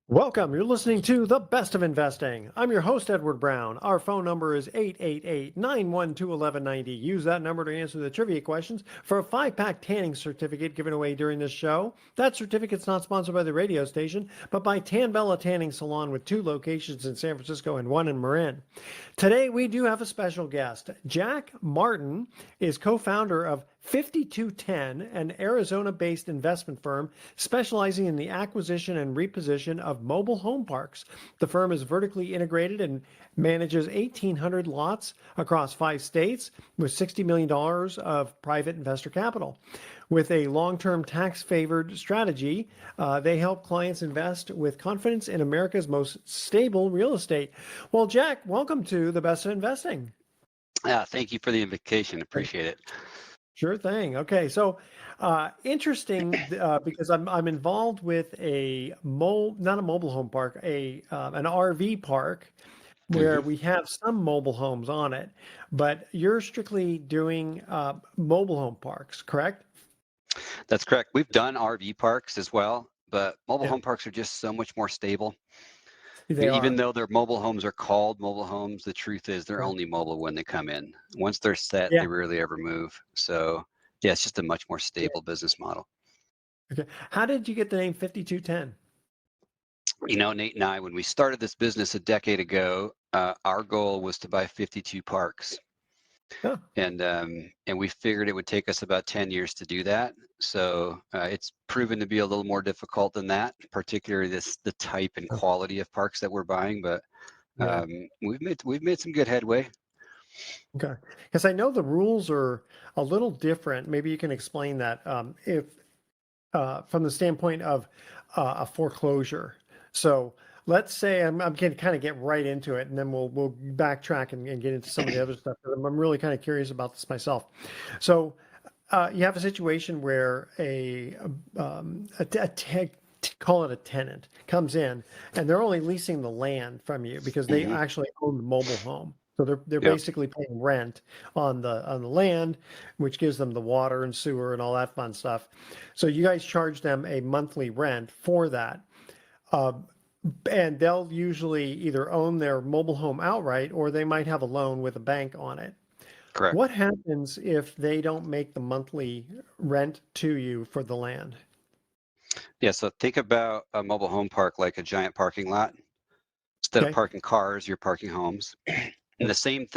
Welcome. You're listening to The Best of Investing. I'm your host, Edward Brown. Our phone number is 888-912-1190. Use that number to answer the trivia questions for a 5-pack tanning certificate given away during this show. That certificate's not sponsored by the radio station, but by Tan Bella Tanning Salon with 2 locations in San Francisco and 1 in Marin. Today, we do have a special guest. Jack Martin is co-founder of 5210, an Arizona-based investment firm specializing in the acquisition and reposition of mobile home parks. The firm is vertically integrated and manages 1,800 lots across 5 states with $60 million of private investor capital. With a long-term tax-favored strategy, they help clients invest with confidence in America's most stable real estate. Well, Jack, welcome to The Best of Investing. Thank you for the invitation. Appreciate it. Sure thing. Okay, so interesting because I'm involved with not a mobile home park, an RV park where we have some mobile homes on it, but you're strictly doing mobile home parks, correct? That's correct. We've done RV parks as well, but mobile Yeah. home parks are just so much more stable. They Even are. though their mobile homes are called mobile homes, the truth is they're Yeah. only mobile when they come in. Once they're set, Yeah. they rarely ever move. So yeah, it's just a much more stable business model. Okay. How did you get the name 5210? You know, Nate and I, when we started this business a decade ago, our goal was to buy 52 parks. Oh, And we figured it would take us about 10 years to do that. So it's proven to be a little more difficult than that, particularly the type and quality of parks that we're buying. But yeah. we've made some good headway. Okay. Because I know the rules are a little different. Maybe you can explain that. If from the standpoint of a foreclosure. So let's say I'm going to kind of get right into it, and then we'll backtrack and get into some of the other stuff. I'm really kind of curious about this myself. So you have a situation where call it a tenant comes in, and they're only leasing the land from you because they actually own the mobile home. So they're Yep. basically paying rent on the land, which gives them the water and sewer and all that fun stuff. So you guys charge them a monthly rent for that. And they'll usually either own their mobile home outright or they might have a loan with a bank on it. Correct. What happens if they don't make the monthly rent to you for the land? Yeah. So think about a mobile home park like a giant parking lot. Instead of Okay. parking cars, you're parking homes. And the same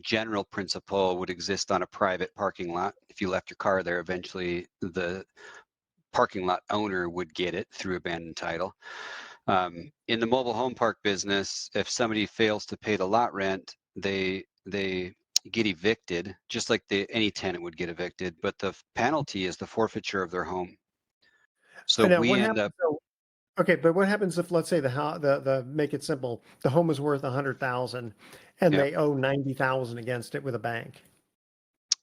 general principle would exist on a private parking lot. If you left your car there, eventually the parking lot owner would get it through abandoned title. In the mobile home park business, if somebody fails to pay the lot rent, they get evicted, just like any tenant would get evicted. But the penalty is the forfeiture of their home. So Now, we what end happens? up. Okay, but what happens if, let's say, the make it simple, the home is worth 100,000, and Yeah. they owe 90,000 against it with a bank?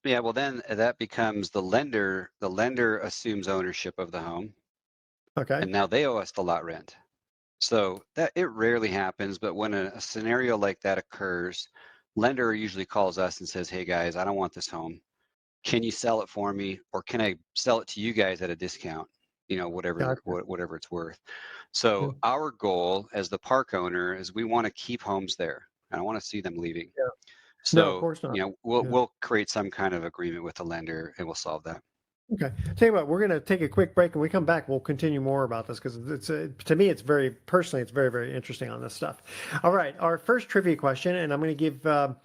Yeah, well then that becomes the lender. The lender assumes ownership of the home, Okay. and now they owe us the lot rent. So that it rarely happens, but when a scenario like that occurs, lender usually calls us and says, "Hey guys, I don't want this home. Can you sell it for me, or can I sell it to you guys at a discount? You know, whatever Gotcha. whatever it's worth." Yeah. So our goal as the park owner is we want to keep homes there. I don't want to see them leaving. Yeah. No, of So course not. you know, we'll Yeah. we'll create some kind of agreement with the lender, and we'll solve that. Okay. Tell you what, we're going to take a quick break, and we come back, we'll continue more about this because to me, it's very, very interesting on this stuff. All right. Our first trivia question, and I'm going to give, well,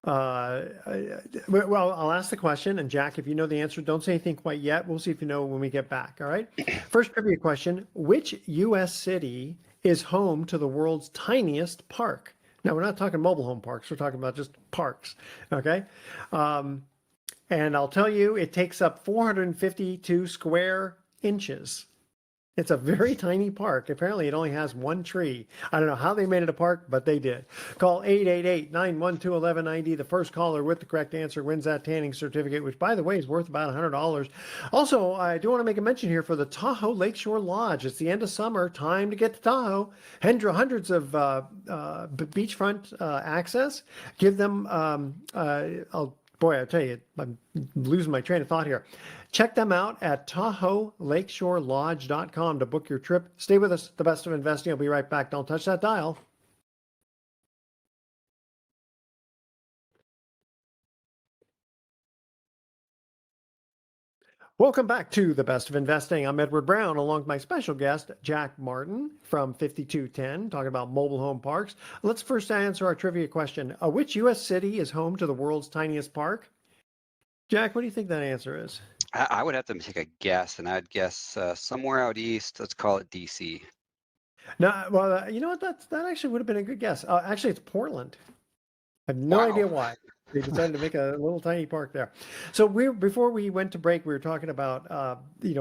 I'll ask the question, and Jack, if you know the answer, don't say anything quite yet. We'll see if you know when we get back. All right. First trivia question: which U.S. city is home to the world's tiniest park? Now, we're not talking mobile home parks. We're talking about just parks. Okay. And I'll tell you, it takes up 452 square inches. It's a very tiny park. Apparently, it only has 1 tree. I don't know how they made it a park, but they did. Call 888-912-1190. The first caller with the correct answer wins that tanning certificate, which, by the way, is worth about $100. Also, I do want to make a mention here for the Tahoe Lakeshore Lodge. It's the end of summer, time to get to Tahoe. Hundreds of beachfront access. Give them, Boy, I tell you, I'm losing my train of thought here. Check them out at TahoeLakeshoreLodge.com to book your trip. Stay with us. The Best of Investing. I'll be right back. Don't touch that dial. Welcome back to The Best of Investing. I'm Edward Brown, along with my special guest, Jack Martin from 5210, talking about mobile home parks. Let's first answer our trivia question. Which U.S. city is home to the world's tiniest park? Jack, what do you think that answer is? I would have to take a guess, and I'd guess somewhere out east. Let's call it DC. No, well, you know what? That actually would have been a good guess. Actually, it's Portland. I have no Wow. idea why they decided to make a little tiny park there. So before we went to break, we were talking about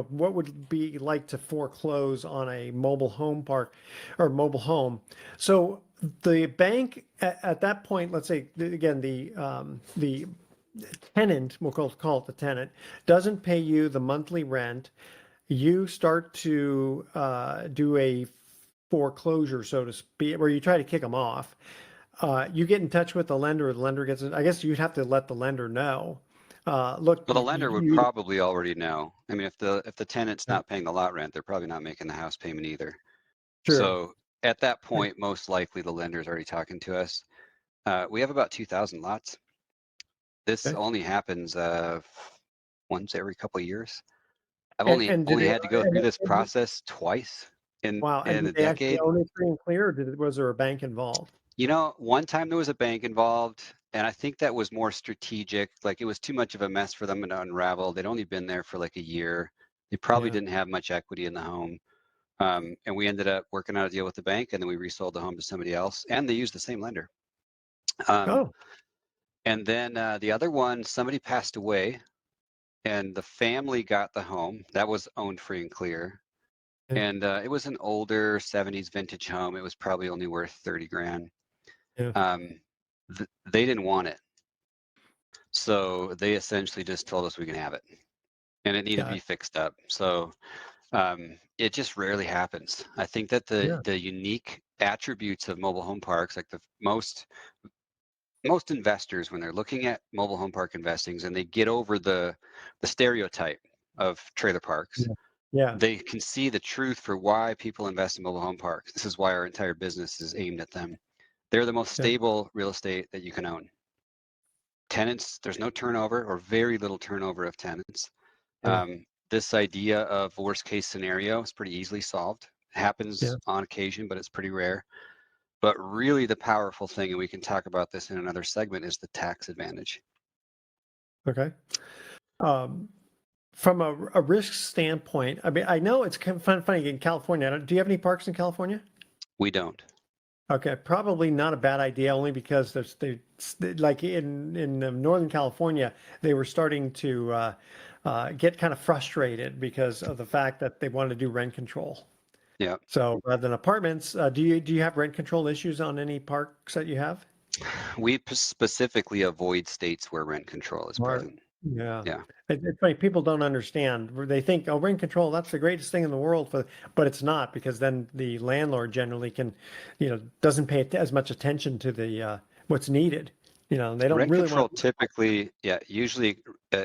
what would it be like to foreclose on a mobile home park or mobile home. So the bank at that point, let's say again the tenant, we'll call it the tenant, doesn't pay you the monthly rent. You start to do a foreclosure, so to speak, where you try to kick them off. You get in touch with the lender, or the lender gets. I guess you'd have to let the lender know. Look, Well, the lender would probably already know. I mean, if the tenant's not paying the lot rent, they're probably not making the house payment either. True. So at that point, most likely the lender's already talking to us. We have about 2,000 lots. This only happens once every couple of years. I've only had to go through this process twice in wow. And a did they actually decade. own it free and clear, or was there a bank involved? You know, one time there was a bank involved, and I think that was more strategic. Like, it was too much of a mess for them to unravel. They'd only been there for like a year. They probably didn't have much equity in the home. And we ended up working out a deal with the bank, and then we resold the home to somebody else, and they used the same lender. And then the other one, somebody passed away, and the family got the home. That was owned free and clear. And it was an older 70s vintage home. It was probably only worth 30 grand. They didn't want it. So they essentially just told us we can have it, and it needed to be fixed up. So it just rarely happens. I think that the unique attributes of mobile home parks, like the most investors, when they're looking at mobile home park investings and they get over the stereotype of trailer parks, they can see the truth for why people invest in mobile home parks. This is why our entire business is aimed at them. They're the most stable real estate that you can own. Tenants, there's no turnover or very little turnover of tenants. This idea of worst case scenario is pretty easily solved. It happens on occasion, but it's pretty rare. But really the powerful thing, and we can talk about this in another segment, is the tax advantage. Okay. From a risk standpoint, I mean, I know it's kind of funny in California. Do you have any parks in California? We don't. Okay, probably not a bad idea, only because like in Northern California, they were starting to get kind of frustrated because of the fact that they wanted to do rent control. Yeah. So rather than apartments, do you have rent control issues on any parks that you have? We specifically avoid states where rent control is present. Yeah. It's funny, people don't understand. They think, oh, rent control, that's the greatest thing in the world, but it's not, because then the landlord generally doesn't pay as much attention to the what's needed. They don't rent really control want typically, usually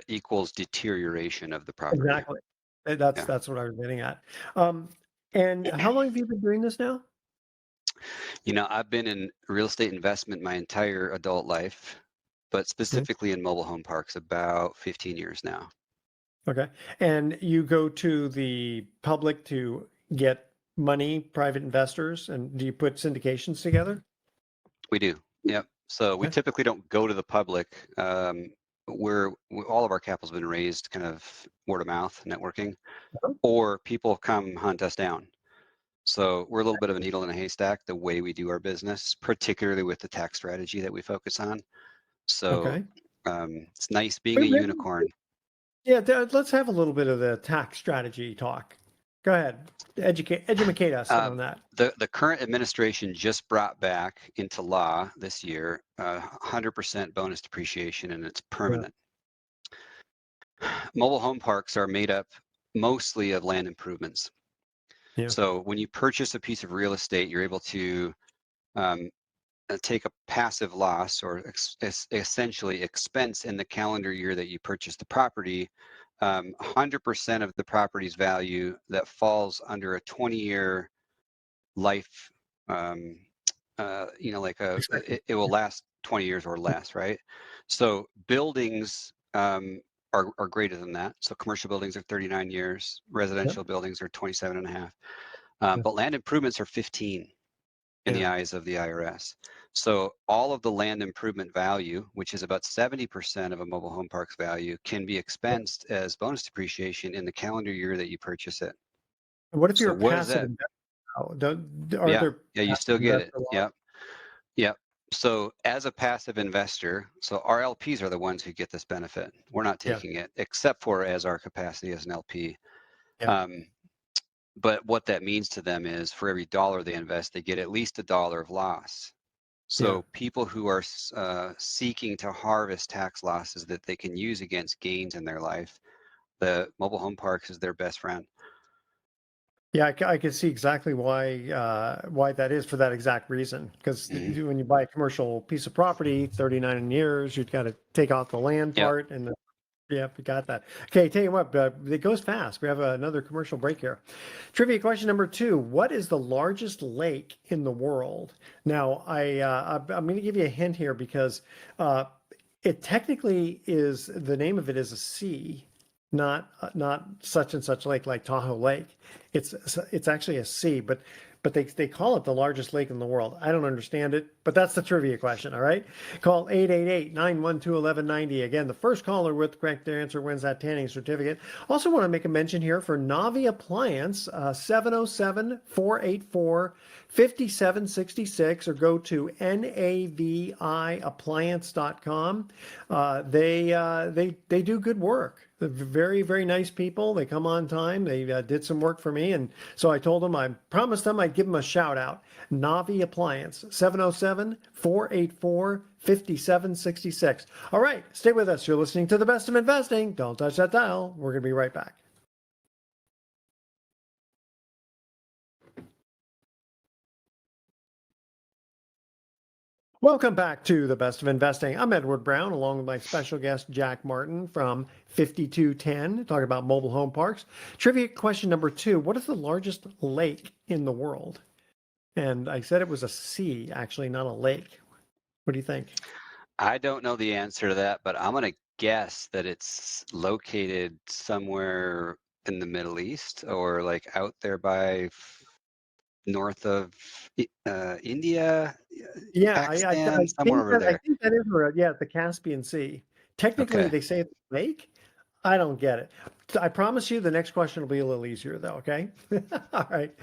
equals deterioration of the property. Exactly. That's what I was getting at. And how long have you been doing this now? I've been in real estate investment my entire adult life, but specifically in mobile home parks about 15 years now. Okay. And you go to the public to get money, private investors, and do you put syndications together? We do. Yep. So we typically don't go to the public. All of our capital's been raised kind of word of mouth, networking, or people come hunt us down. So we're a little bit of a needle in a haystack the way we do our business, particularly with the tax strategy that we focus on. So it's nice being a unicorn. Yeah, let's have a little bit of the tax strategy talk. Go ahead, educate us on that. The current administration just brought back into law this year 100% bonus depreciation, and it's permanent. Mobile home parks are made up mostly of land improvements. So when you purchase a piece of real estate, you're able to take a passive loss, or essentially expense in the calendar year that you purchased the property, 100% of the property's value that falls under a 20-year life, it will last 20 years or less, right? So buildings are greater than that. So commercial buildings are 39 years, residential buildings are 27 and a half. But land improvements are 15 in the eyes of the IRS. So all of the land improvement value, which is about 70% of a mobile home park's value, can be expensed as bonus depreciation in the calendar year that you purchase it. And what if you're So a what does passive that? investor? Aren't Yeah, there yeah, you passive still get it. investor laws? Yep, yep. So as a passive investor, so our LPs are the ones who get this benefit. We're not Yeah, taking it, except for as our capacity as an LP. yeah, Um, but what that means to them is for every dollar they invest, they get at least $1 of loss. yeah. So people who are seeking to harvest tax losses that they can use against gains in their life, the mobile home parks is their best friend. Yeah, I can see exactly why that is for that exact reason. Because Mm-hmm. when you buy a commercial piece of property, 39 years, you've got to take off the land Yep. part, and yeah, we got that. Okay, tell you what, it goes fast. We have another commercial break here. Trivia question number 2: what is the largest lake in the world? Now, I'm going to give you a hint here because it technically is the name of it is a sea, not such and such lake like Tahoe Lake. It's actually a sea, but they call it the largest lake in the world. I don't understand it, but that's the trivia question. All right, call 888-912-1190. Again, the first caller with the correct answer wins that tanning certificate. Also want to make a mention here for Navi Appliance, 707-484-5766, or go to naviappliance.com. They do good work. They're very, very nice people. They come on time. They did some work for me. And so I told them, I promised them I'd give them a shout out. Navi Appliance, 707-484-5766. All right, stay with us. You're listening to The Best of Investing. Don't touch that dial. We're going to be right back. Welcome back to The Best of Investing. I'm Edward Brown, along with my special guest, Jack Martin from 5210, talking about mobile home parks. Trivia question number 2: what is the largest lake in the world? And I said it was a sea, actually, not a lake. What do you think? I don't know the answer to that, but I'm going to guess that it's located somewhere in the Middle East or like out there by north of India, Yeah, Pakistan, somewhere over I there. think that is where, yeah, the Caspian Sea. Technically, Okay. they say it's a lake. I don't get it. I promise you the next question will be a little easier, though, okay? All right.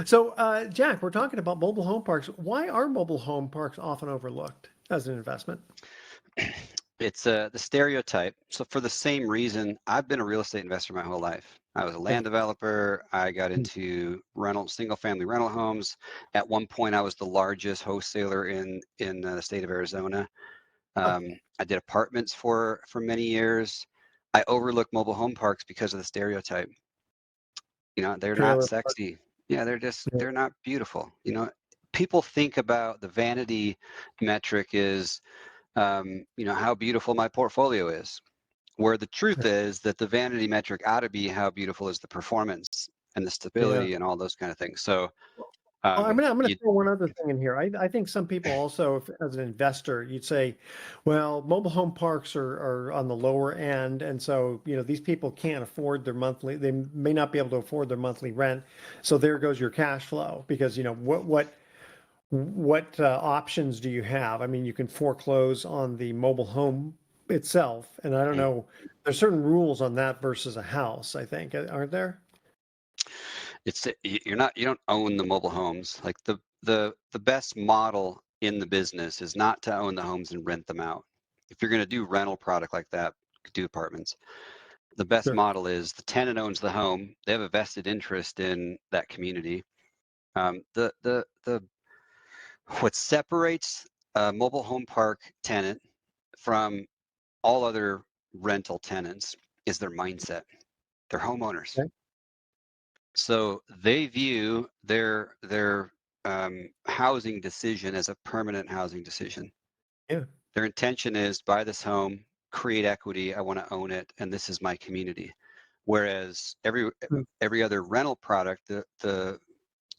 So, Jack, we're talking about mobile home parks. Why are mobile home parks often overlooked as an investment? It's the stereotype. So for the same reason, I've been a real estate investor my whole life. I was a Yeah. land developer. I got Mm. into single family rental homes. At one point, I was the largest wholesaler in the state of Arizona. Huh. I did apartments for many years. I overlook mobile home parks because of the stereotype. You know, they're not Trailer park. sexy. Yeah, Yeah. they're not beautiful. You know, people think about the vanity metric is, how beautiful my portfolio is. Where the truth is that the vanity metric ought to be how beautiful is the performance and the Yeah. stability and all those kind of things. So, Well, I'm gonna you, throw one other thing in here. I think some people also, if, as an investor, you'd say, well, mobile home parks are on the lower end, and so these people can't afford their monthly. They may not be able to afford their monthly rent, so there goes your cash flow because what options do you have? I mean, you can foreclose on the mobile home itself, and I don't know. There's certain rules on that versus a house. I think, aren't there? you don't own the mobile homes. Like the best model in the business is not to own the homes and rent them out. If you're going to do rental product like that, do apartments. The best Sure. model is the tenant owns the home. They have a vested interest in that community. The what separates a mobile home park tenant from all other rental tenants is their mindset. They're homeowners. Okay. So they view their housing decision as a permanent housing decision. Yeah. Their intention is buy this home, create equity. I want to own it, and this is my community. Whereas every other rental product, the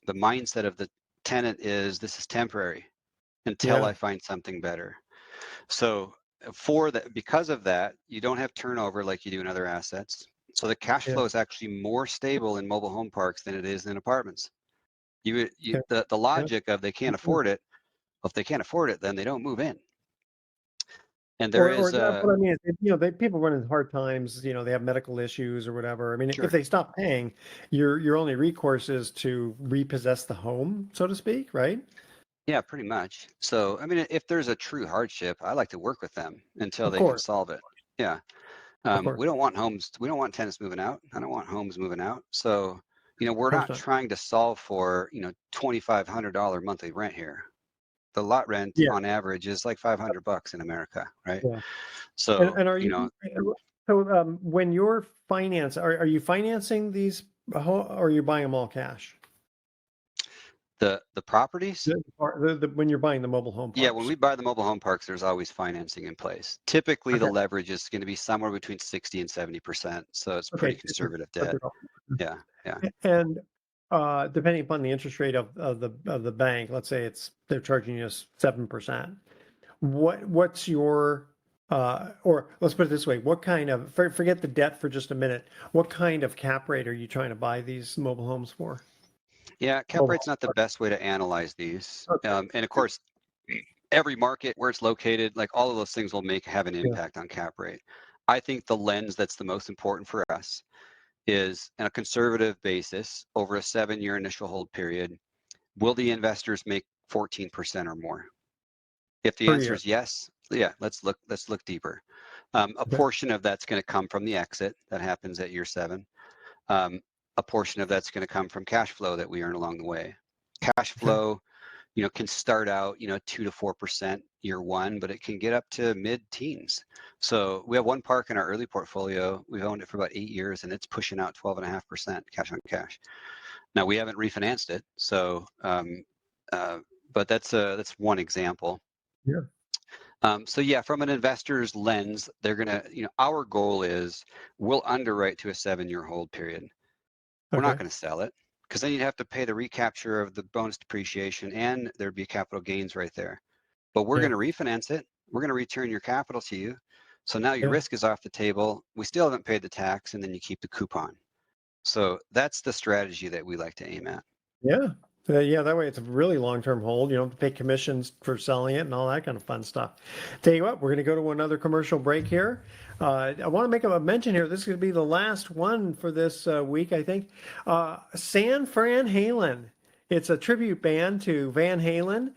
mindset of the tenant is this is temporary until Yeah. I find something better. So because of that, you don't have turnover like you do in other assets. So the cash Yeah. flow is actually more stable in mobile home parks than it is in apartments. Yeah. The logic of they can't Mhm. afford it. Well, if they can't afford it, then they don't move in. And there Or is that's what I mean. People run into hard times. They have medical issues or whatever. I mean, if sure, they stop paying, your only recourse is to repossess the home, so to speak, right? yeah, pretty much. So I mean, if there's a true hardship, I like to work with them until Of they can course, solve it. Yeah. of course, We don't want homes. We don't want tenants moving out. I don't want homes moving out. So, of we're course not not. trying to solve for, $2,500 monthly rent here. The lot rent Yeah, on average is like $500 in America, right? yeah. And So, and are you so when you're are you financing these or are you buying them all cash? the properties, When you're buying the mobile home yeah, when parks. we buy the mobile home parks, there's always financing in place. Typically, the Okay. leverage is going to be somewhere between 60 and 70%. So it's pretty Okay. conservative debt. Okay. Yeah, yeah. And depending upon the interest rate of the bank, let's say they're charging you 7%. What's your or let's put it this way, what kind of forget the debt for just a minute. What kind of cap rate are you trying to buy these mobile homes for? Yeah, cap Mobile rate's not the home best way to analyze these. park. Okay. And of course, every market where it's located, like all of those things will have an Yeah. impact on cap rate. I think the lens that's the most important for us is on a conservative basis over a 7-year initial hold period, will the investors make 14% or more? If the Per answer year. is yes, yeah, let's look deeper. A Okay. portion of that's going to come from the exit that happens at year 7. Um, a portion of that's going to come from cash flow that we earn along the way. Cash Okay. flow, can start out, 2 to 4% year 1, but it can get up to mid-teens. So we have one park in our early portfolio. We've owned it for about 8 years, and it's pushing out 12.5% cash on cash. Now we haven't refinanced it, so but that's one example. Yeah. So yeah, from an investor's lens, they're gonna, our goal is we'll underwrite to a 7-year hold period. We're not Okay. going to sell it because then you'd have to pay the recapture of the bonus depreciation and there'd be capital gains right there. But we're Yeah. going to refinance it. We're going to return your capital to you. So now your Yeah. risk is off the table. We still haven't paid the tax, and then you keep the coupon. So that's the strategy that we like to aim at. Yeah. Yeah, that way it's a really long-term hold. You don't pay commissions for selling it and all that kind of fun stuff. Tell you what, we're going to go to another commercial break here. I want to make a mention here. This is going to be the last one for this week, I think. San Fran Halen. It's a tribute band to Van Halen,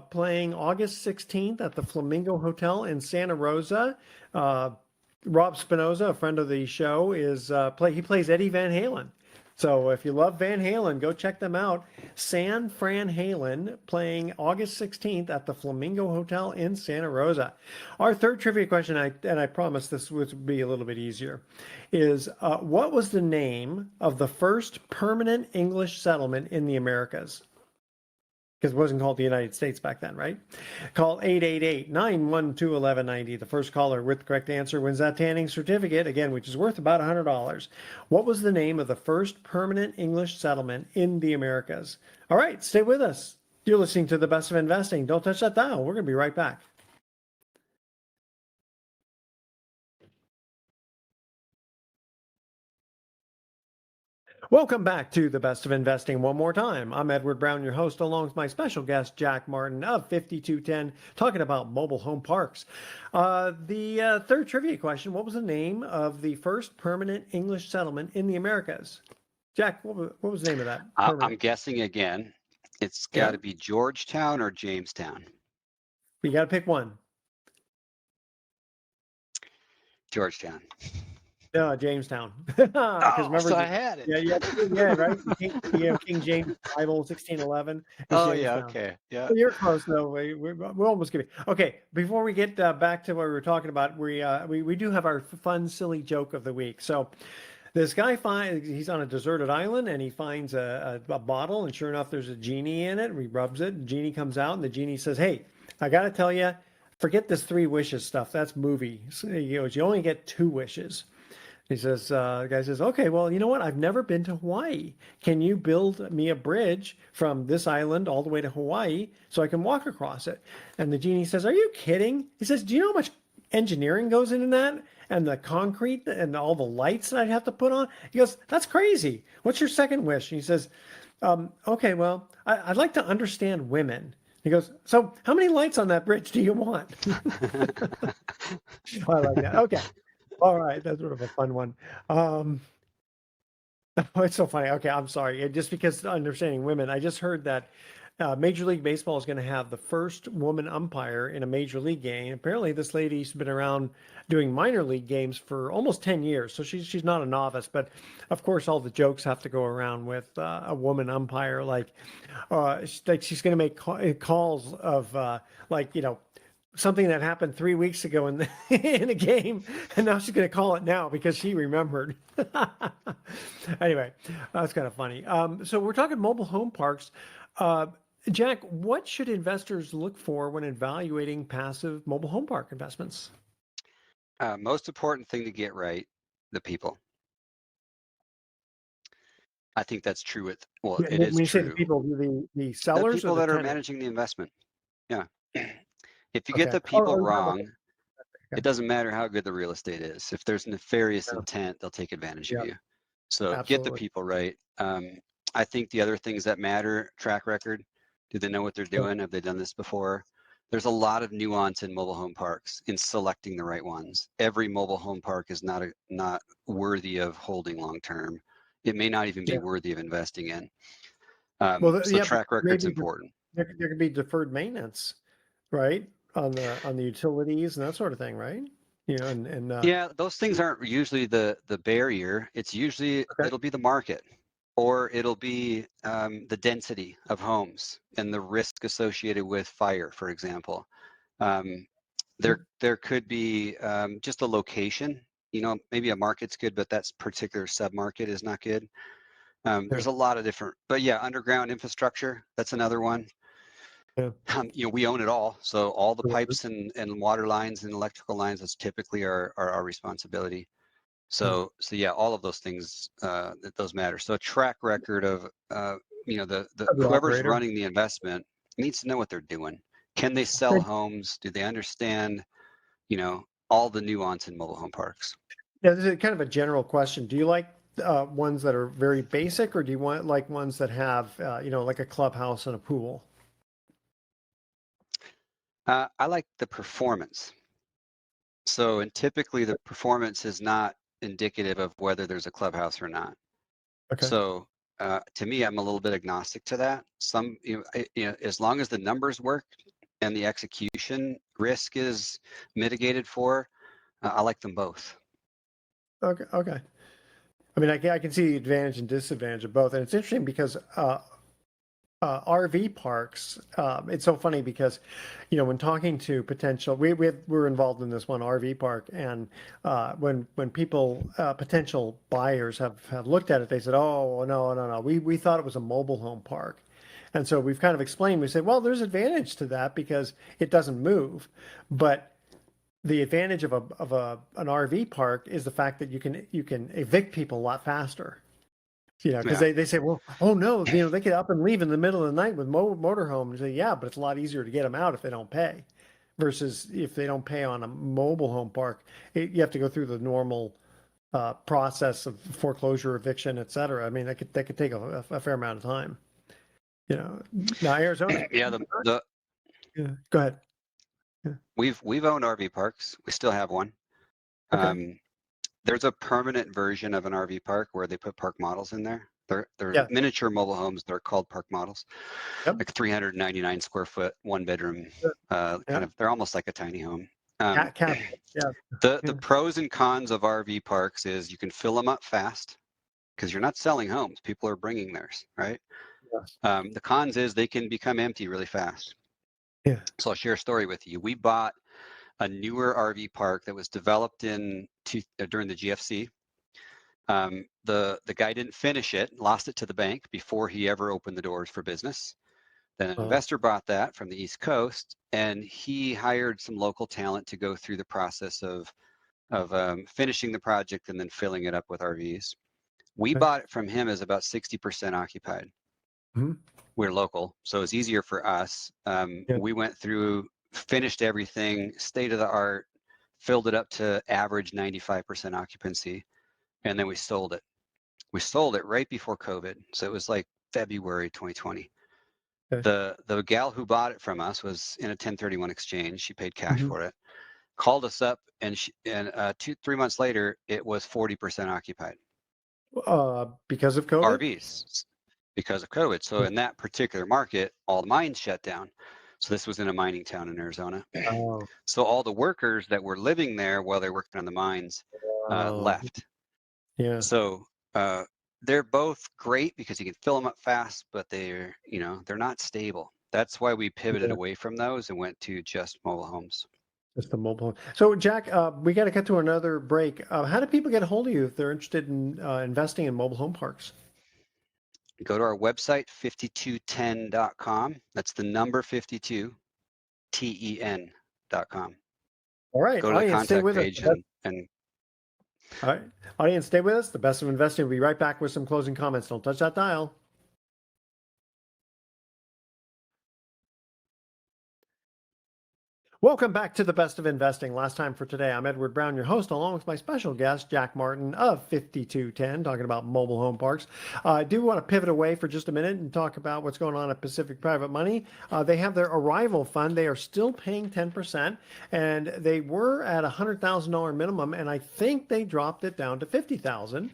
playing August 16th at the Flamingo Hotel in Santa Rosa. Rob Spinoza, a friend of the show, he plays Eddie Van Halen. So if you love Van Halen, go check them out. San Fran Halen playing August 16th at the Flamingo Hotel in Santa Rosa. Our third trivia question, and I promise this would be a little bit easier, is what was the name of the first permanent English settlement in the Americas? Because it wasn't called the United States back then, right? Call 888-912-1190. The first caller with the correct answer wins that tanning certificate, again, which is worth about $100. What was the name of the first permanent English settlement in the Americas? All right, stay with us. You're listening to The Best of Investing. Don't touch that dial. We're going to be right back. Welcome back to The Best of Investing one more time. I'm Edward Brown, your host, along with my special guest, Jack Martin of 5210, talking about mobile home parks. The third trivia question, what was the name of the first permanent English settlement in the Americas? Jack, what was the name of that? I'm guessing again, it's got to be Georgetown or Jamestown. You got to pick one. Georgetown. Jamestown. Remember, so I had it. Yeah, right. King James Bible, 1611. Oh yeah, Jamestown. okay, yeah. You're close though. We're almost getting okay. Before we get back to what we were talking about, we do have our fun, silly joke of the week. So, this guy he's on a deserted island and he finds a bottle, and sure enough, there's a genie in it. And he rubs it, and the genie comes out, and the genie says, "Hey, I got to tell you, forget this 3 wishes stuff. That's movie. So, you only get 2 wishes." He says, the guy says, okay, well, you know what? I've never been to Hawaii. Can you build me a bridge from this island all the way to Hawaii so I can walk across it? And the genie says, are you kidding? He says, do you know how much engineering goes into that? And the concrete and all the lights that I'd have to put on? He goes, that's crazy. What's your second wish? And he says, okay, well, I'd like to understand women. He goes, so how many lights on that bridge do you want? I like that. Okay. All right. That's sort of a fun one. Oh, it's so funny. Okay, I'm sorry. Just because understanding women, I just heard that Major League Baseball is going to have the first woman umpire in a major league game. Apparently, this lady's been around doing minor league games for almost 10 years, so she's not a novice. But of course, all the jokes have to go around with a woman umpire, like she's going to make calls of like something that happened 3 weeks ago in in a game, and now she's going to call it now because she remembered. Anyway, that's kind of funny. So we're talking mobile home parks. Jack, what should investors look for when evaluating passive mobile home park investments? Most important thing to get right, the people. I think that's true with, well, it is When you say the true. people, the sellers The people or the that are tenants? managing the investment. Yeah. If you get Okay. the people Or wrong, okay. it doesn't matter how good the real estate is. If there's nefarious Yeah, intent, they'll take advantage of yeah, you. So get the absolutely. people right. I think the other things that matter, track record. Do they know what they're Yeah. doing? Have they done this before? There's a lot of nuance in mobile home parks in selecting the right ones. Every mobile home park is not worthy of holding long term. It may not even be Yeah. worthy of investing in. Well, So yeah, but track record's maybe important. there could be deferred maintenance, right? On the utilities and that sort of thing, right? And Yeah, those things aren't usually the barrier. It's usually okay. it'll be the market, or it'll be the density of homes and the risk associated with fire, for example. Um, there could be just a location. Maybe a market's good, but that particular submarket is not good. Yeah. There's a lot of different, but yeah, underground infrastructure, that's another one. Yeah. We own it all, so all the pipes and water lines and electrical lines, that's typically our responsibility. Yeah. So yeah, all of those things, those matter. So a track record of, the The whoever's operator. running the investment needs to know what they're doing. Can they sell homes? Do they understand, all the nuance in mobile home parks? Yeah, this is kind of a general question. Do you like ones that are very basic, or do you want like ones that have, like a clubhouse and a pool? I like the performance. So, and typically the performance is not indicative of whether there's a clubhouse or not. Okay. So, to me, I'm a little bit agnostic to that. As long as the numbers work and the execution risk is mitigated for, I like them both. Okay. Okay. I mean, I can see the advantage and disadvantage of both, and it's interesting because RV parks. It's so funny because, when talking to potential, we're involved in this one RV park, and when people, potential buyers have looked at it, they said, "Oh, no, no, no, we thought it was a mobile home park," and so we've kind of explained. We said, "Well, there's advantage to that because it doesn't move, but." The advantage of an RV park is the fact that you can evict people a lot faster. Because Yeah. they say, well, oh no, they get up and leave in the middle of the night with motorhome. And say, yeah, but it's a lot easier to get them out if they don't pay, versus if they don't pay on a mobile home park, you have to go through the normal process of foreclosure, eviction, et cetera. I mean, that could take a fair amount of time. Now Arizona's. Yeah. The Yeah, go ahead. Yeah. we've owned RV parks. We still have one. Okay. There's a permanent version of an RV park where they put park models in there. They're Yeah. miniature mobile homes. They're called park models, Yep. like 399 square foot, one bedroom, Yeah. they're almost like a tiny home. Cat. Yeah. The Yeah. pros and cons of RV parks is you can fill them up fast because you're not selling homes. People are bringing theirs, right? Yes. The cons is they can become empty really fast. Yeah. So I'll share a story with you. We bought a newer RV park that was developed during the GFC. The guy didn't finish it, lost it to the bank before he ever opened the doors for business. Then an investor bought that from the East Coast, and he hired some local talent to go through the process of finishing the project and then filling it up with RVs. We Okay. bought it from him as about 60% occupied. Mhm. We're local, so it's easier for us. Yeah. We went through, finished everything, state of the art, filled it up to average 95% occupancy, and then we sold it. We sold it right before COVID, so it was like February 2020. Okay. The gal who bought it from us was in a 1031 exchange. She paid cash Mhm. for it. Called us up, and 3 months later, it was 40% occupied. Because of COVID? RVs, because of COVID. So in that particular market, all the mines shut down. So this was in a mining town in Arizona. Oh. So all the workers that were living there while they're working on the mines Oh. left. Yeah. So they're both great because you can fill them up fast, but they're not stable. That's why we pivoted Yeah. away from those and went to just mobile homes. Just the mobile. So, Jack, we got to get to another break. How do people get a hold of you if they're interested in investing in mobile home parks? Go to our website, 5210.com. That's the number 52, TEN.com. All right, Go to the audience, stay contact with us. page and All right, audience, stay with us. The best of investing. We'll be right back with some closing comments. Don't touch that dial. Welcome back to the Best of Investing. Last time for today, I'm Edward Brown, your host, along with my special guest, Jack Martin of 5210, talking about mobile home parks. I do want to pivot away for just a minute and talk about what's going on at Pacific Private Money. They have their Arrival Fund. They are still paying 10%, and they were at a $100,000 minimum, and I think they dropped it down to $50,000.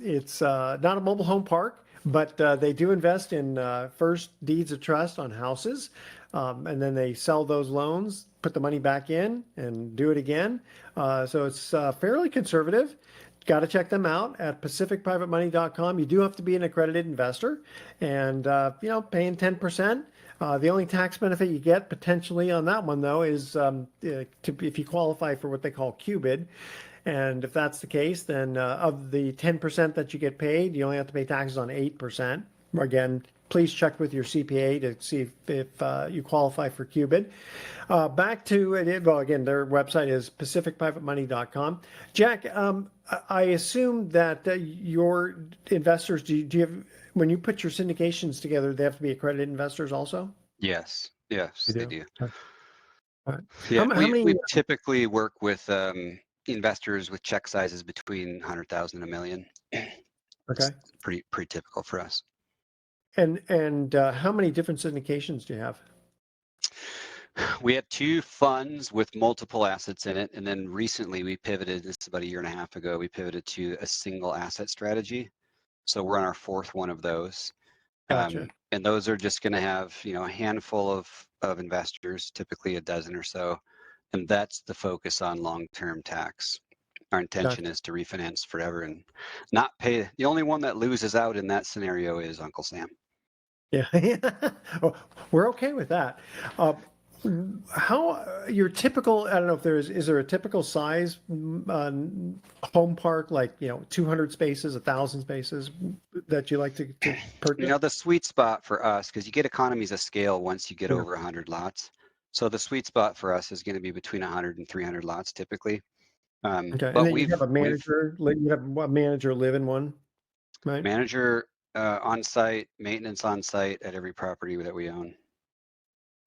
It's not a mobile home park, but they do invest in first deeds of trust on houses. And then they sell those loans, put the money back in, and do it again. So it's fairly conservative. Got to check them out at pacificprivatemoney.com. You do have to be an accredited investor, and paying 10%. The only tax benefit you get potentially on that one, though, is if you qualify for what they call QBID. And if that's the case, then of the 10% that you get paid, you only have to pay taxes on 8%. Again, please check with your CPA to see if you qualify for QBID. Back to it. Well, again, their website is pacificprivatemoney.com. Jack, I assume that your investors, do you have, when you put your syndications together, they have to be accredited investors also? yes, You they do? do. Okay. All right. Yeah, How many? we typically work with investors with check sizes between 100,000 and $1 million. Okay. It's pretty typical for us. And how many different syndications do you have? We have 2 funds with multiple assets in it, and then recently we pivoted. This is about 1.5 years ago. We pivoted to a single asset strategy. So we're on our 4th one of those. Gotcha. And those are just going to have a handful of investors, typically a dozen or so, and that's the focus on long-term tax. Our intention Gotcha. is to refinance forever and not pay. The only one that loses out in that scenario is Uncle Sam. Yeah. Oh, we're okay with that. How your typical, I don't know if is there a typical size home park, like 200 spaces, 1,000 spaces that you like to purchase? The sweet spot for us, because you get economies of scale once you get Yeah. over 100 lots. So the sweet spot for us is going to be between 100 and 300 lots typically. Okay, and But then you have a we've manager. You have a manager live in one, right? manager on site, maintenance on site at every property that we own.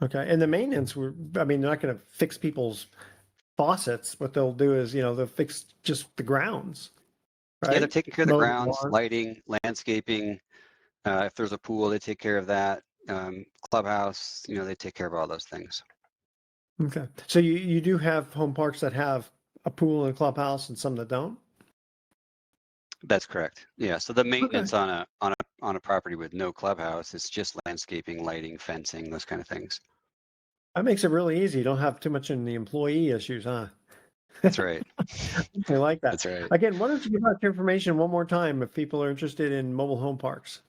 Okay, and the maintenance, I mean, they're not going to fix people's faucets. What they'll do is, they'll fix just the grounds, Yeah, they're right? taking care of the Mow the grounds, lawn. lighting, landscaping. If there's a pool, they take care of that. Clubhouse, they take care of all those things. Okay, so you do have home parks that have a pool and a clubhouse, and some that don't. That's correct. Yeah. So the Okay, maintenance on a property with no clubhouse is just landscaping, lighting, fencing, those kind of things. that makes it really easy. You don't have too much in the employee issues, huh? That's right. I like that. That's right. Again, why don't you give out your information one more time if people are interested in mobile home parks?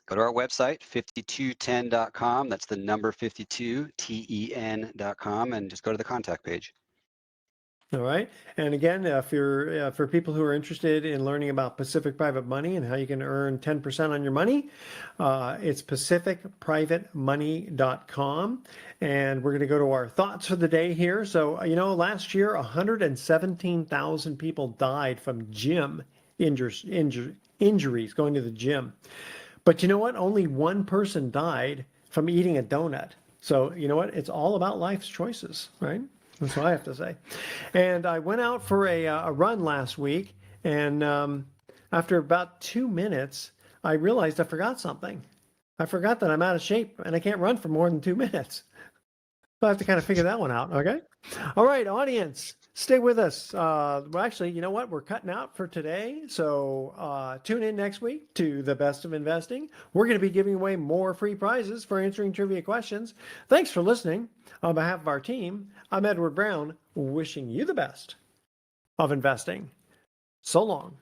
Go to our website, 5210.com. That's the number 52, TEN.com, and just go to the contact page. All right. And again, if you're for people who are interested in learning about Pacific Private Money and how you can earn 10% on your money, it's pacificprivatemoney.com. And we're going to go to our thoughts for the day here. So, last year, 117,000 people died from gym injuries going to the gym. But you know what? Only one person died from eating a donut. So, you know what? It's all about life's choices, right? That's what I have to say. And I went out for a run last week, and after about 2 minutes, I realized I forgot something. I forgot that I'm out of shape and I can't run for more than 2 minutes. So I have to kind of figure that one out. Okay. All right, audience, stay with us. Well, actually, you know what? We're cutting out for today. So tune in next week to The Best of Investing. We're going to be giving away more free prizes for answering trivia questions. Thanks for listening. On behalf of our team, I'm Edward Brown, wishing you the best of investing. So long.